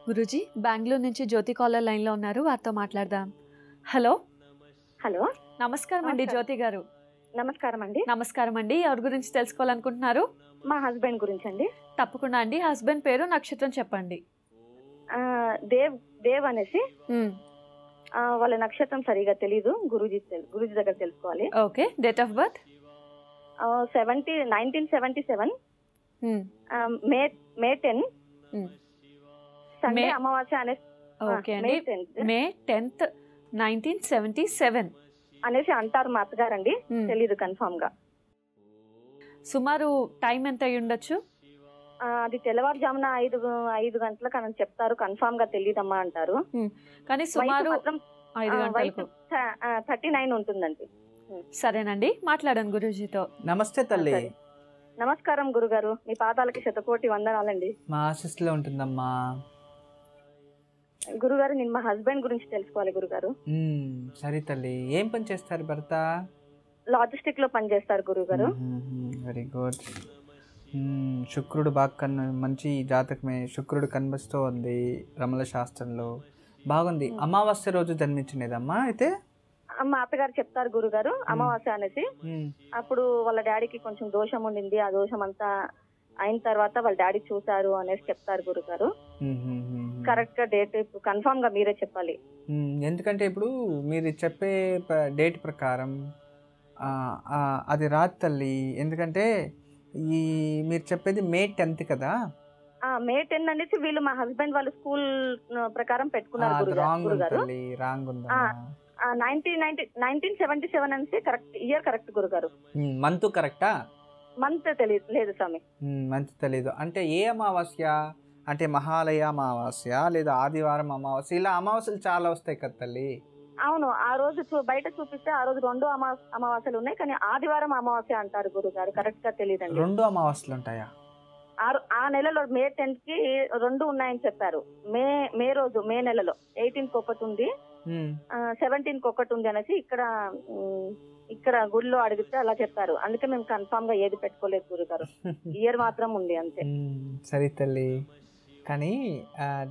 గురూజీ బెంగళూరు నుంచి జ్యోతి కాలర్ లైన్లో ఉన్నారు, వారితో మాట్లాడదాం. హలో హలో, నమస్కారం అండి జ్యోతి గారు. నమస్కారం అండి. నమస్కారం అండి. ఎవరి గురించి తెలుసుకోవాలనుకుంటున్నారు? మా హస్బెండ్ గురించి అండి. తప్పకుండా అండి. హస్బెండ్ పేరు నక్షత్రం చెప్పండి. దేవ్ అనేసి. వాళ్ళ నక్షత్రం సరిగా తెలీదు, గురూజీ దగ్గర తెలుసుకోవాలి. Okay. Date of birth 1977 May 10 Sunday అమావాస్య అనేసి. ఓకే అండి. మే 10th 1977 అనేసి అంటారు మా అత్తగారండి, తెలీదు కన్ఫామ్ గా. సుమారు టైం ఎంత అయి ఉండొచ్చు? అది తెల్లవారుజామున 5 గంటలకు అని చెప్తారు, కన్ఫామ్ గా తెలియదమ్మా అంటారు. కానీ సుమారు 39 ఉంటుందండి. సరేనండి, మాట్లాడండి గురూజీతో. నమస్తే తల్లి. నమస్కారం గురుగారు, మీ పాదాలకి శతకోటి వందనాలండి. మా ఆశీస్సులో ఉంటుందమ్మా. గురుగారు, నేను మా హస్బెండ్ గురించి తెలుసుకోవాలి గురుగారు. సరే తల్లి, ఏం పని చేస్తారు భర్త? లాజిస్టిక్ లో పనిచేస్తారు గురుగారు. Very good. శుక్రుడు బాగా మంచి జాతకమే, శుక్రుడు కనిపిస్తూ ఉంది రమల శాస్త్రంలో, బాగుంది. అమావాస్య రోజు జన్మించినదమ్మా. అయితే మా అత్తగారు చెప్తారు గురుగారు, అమావాస్య అనేసి. అప్పుడు వాళ్ళ డాడీకి కొంచెం దోషం ఉండింది, ఆ దోషం అంతా అయిన తర్వాత వాళ్ళ డాడీ చూసారు అనేసి చెప్తారు గురుగారు. కరెక్ట్ గా డేట్ కన్ఫామ్ గా మీరే చెప్పాలి. ఎందుకంటే ఇప్పుడు మీరు చెప్పే డేట్ ప్రకారం అది రాదు తల్లి. ఎందుకంటే ఈ మీరు చెప్పేది మే 10th కదా. మే 10 అనేసి వీళ్ళు మా హస్బెండ్ వాళ్ళు స్కూల్ ప్రకారం పెట్టుకున్నారు గురుగారు. 1977 అనేసి కరెక్ట్ ఇయర్ కరెక్ట్ గురుగారు. మంత్ కరెక్టా? మంత్ లేదు స్వామి. మంత్ తెలీదు. అంటే ఏ అమావాస్య? అంటే మహాలయ అమావాస్య లేదా ఆదివారం అమావాస్య? ఇలా అమావాస్యలు చాలా వస్తాయి కదా తల్లి. అవును, ఆ రోజు బయట చూపిస్తే ఆ రోజు 2 అమావాస్యలు ఉన్నాయి, కానీ ఆదివారం అమావాస్య అంటారు గురుగారు. కరెక్ట్ గా తెలియదండి. 2 అమావాస్యలు ఉంటాయా? ఆ నెలలో మే 10th కి 2 ఉన్నాయని చెప్పారు. మే రోజు మే నెలలో 18th ఒకటి ఉంది, 17th ఒకటి ఉంది అనేసి ఇక్కడ గుడిలో అడిగితే అలా చెప్పారు. అందుకే మేము కన్ఫామ్ గా ఏది పెట్టుకోలేదు గురుగారు, ఇయర్ మాత్రం ఉంది అంతే. సరే తల్లి, కానీ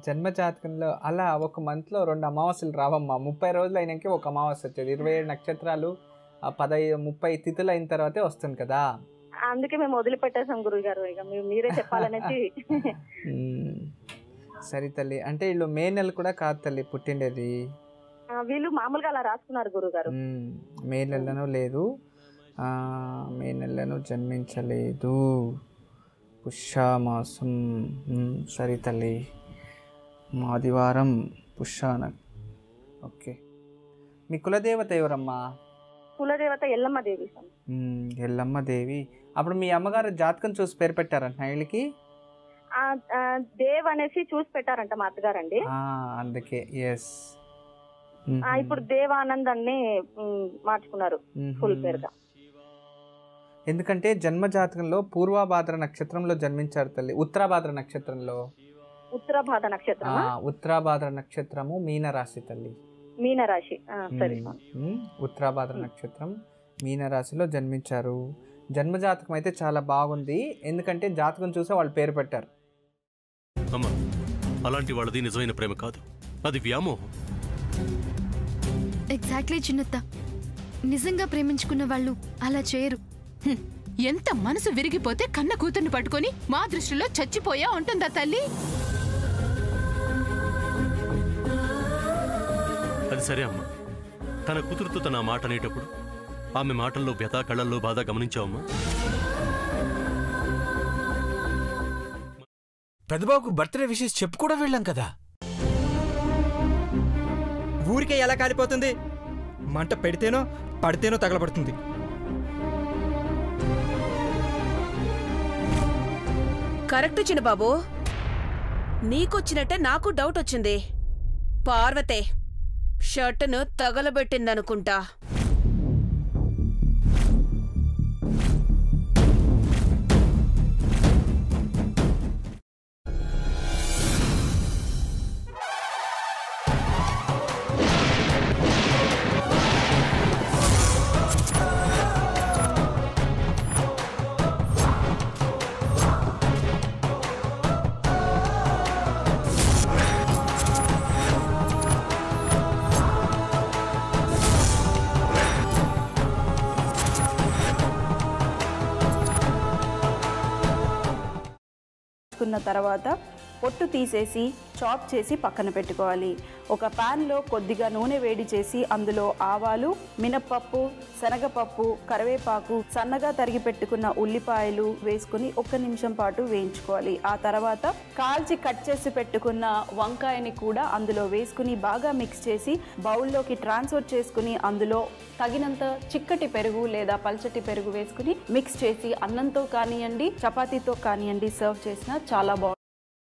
జన్మ జాతకంలో అలా ఒక మంత్ లో 2 అమావాస్యలు రావమ్మా. 30 రోజులు అయినాక ఒక అమావాస్య వచ్చేది. 27 నక్షత్రాలు 30 తిథులు అయిన తర్వాతే వస్తుంది కదా. అందుకే మేము వదిలిపెట్టేసాం గురుగారు, ఇక మీరే చెప్పాలనేసి. సరే తల్లి, అంటే వీళ్ళు మే నెల కూడా కాదు తల్లి పుట్టిండేది. వీళ్ళు మామూలుగా అలా రాసుకున్నారు గురుగారు. మే నెలను లేదు, మే నెలను జన్మించలేదు, పుష్యమాసం. సరే తల్లి, ఆదివారం పుష్యాన. ఓకే. మీ కులదేవత ఎవరమ్మా? కులదేవత ఎల్లమ్మ దేవి. ఎల్లమ్మ దేవి. అప్పుడు మీ అమ్మగారు జాతకం చూసి పేరు పెట్టారంట వీళ్ళకి? దేవ్ అనేసి చూసి పెట్టారంట మా అత్తగారండి. అందుకే ఎస్. ఇప్పుడు దేవానంద్ అన్ని మార్చుకున్నారు ఫుల్ పేరుగా. ఎందుకంటే జన్మ జాతకంలో పూర్వభాద్ర నక్షత్రంలో జన్మించారు తల్లి. ఉత్తరాభాద్ర నక్షత్రంలో. ఉత్తరాభాద్ర నక్షత్రము మీనరాశి తల్లి. మీనరాశి. ఉత్తరాభాద్ర నక్షత్రం మీనరాశిలో జన్మించారు. జన్మ జాతకం అయితే చాలా బాగుంది, ఎందుకంటే జాతకం చూసే వాళ్ళు పేరు పెట్టారు. అమ్మా, అలాంటి వాళ్ళది నిజమైన ప్రేమ కాదు, అది వ్యామోహం. ఎగ్జాక్ట్లీ చిన్నత్త, నిజంగా ప్రేమించుకున్న వాళ్ళు అలా చేయరు. ఎంత మనసు విరిగిపోతే కన్న కూతుర్ని పట్టుకొని మా దృష్టిలో చచ్చిపోయా ఉంటుందా తల్లి? అది సరే అమ్మా, తన కూతురుతో తన మాట అనేటప్పుడు ఆమె మాటల్లో వ్యథ, కళ్ళల్లో బాధ గమనించావమ్మా? పెద్దబాబుకు బర్త్డే విషెస్ చెప్పు కూడా వెళ్ళాం కదా. ఊరికే ఎలా కాలిపోతుంది? మంట పెడితేనో పడితేనో తగలబడుతుంది. కరెక్ట్ చిన్నబాబు, నీకొచ్చినట్టే నాకు డౌట్ వచ్చింది. పార్వతే షర్టును తగలబెట్టిందనుకుంటా. వేసుకున్న తర్వాత పొట్టు తీసేసి చాప్ చేసి పక్కన పెట్టుకోవాలి. ఒక ప్యాన్లో కొద్దిగా నూనె వేడి చేసి అందులో ఆవాలు, మినప్పప్పు, శనగపప్పు, కరివేపాకు, సన్నగా తరిగి పెట్టుకున్న ఉల్లిపాయలు వేసుకుని 1 నిమిషం పాటు వేయించుకోవాలి. ఆ తర్వాత కాల్చి కట్ చేసి పెట్టుకున్న వంకాయని కూడా అందులో వేసుకుని బాగా మిక్స్ చేసి బౌల్లోకి ట్రాన్స్ఫర్ చేసుకుని అందులో తగినంత చిక్కటి పెరుగు లేదా పల్చటి పెరుగు వేసుకుని మిక్స్ చేసి అన్నంతో కానివ్వండి, చపాతీతో కానివ్వండి సర్వ్ చేసినా చాలా బాగుంటుంది.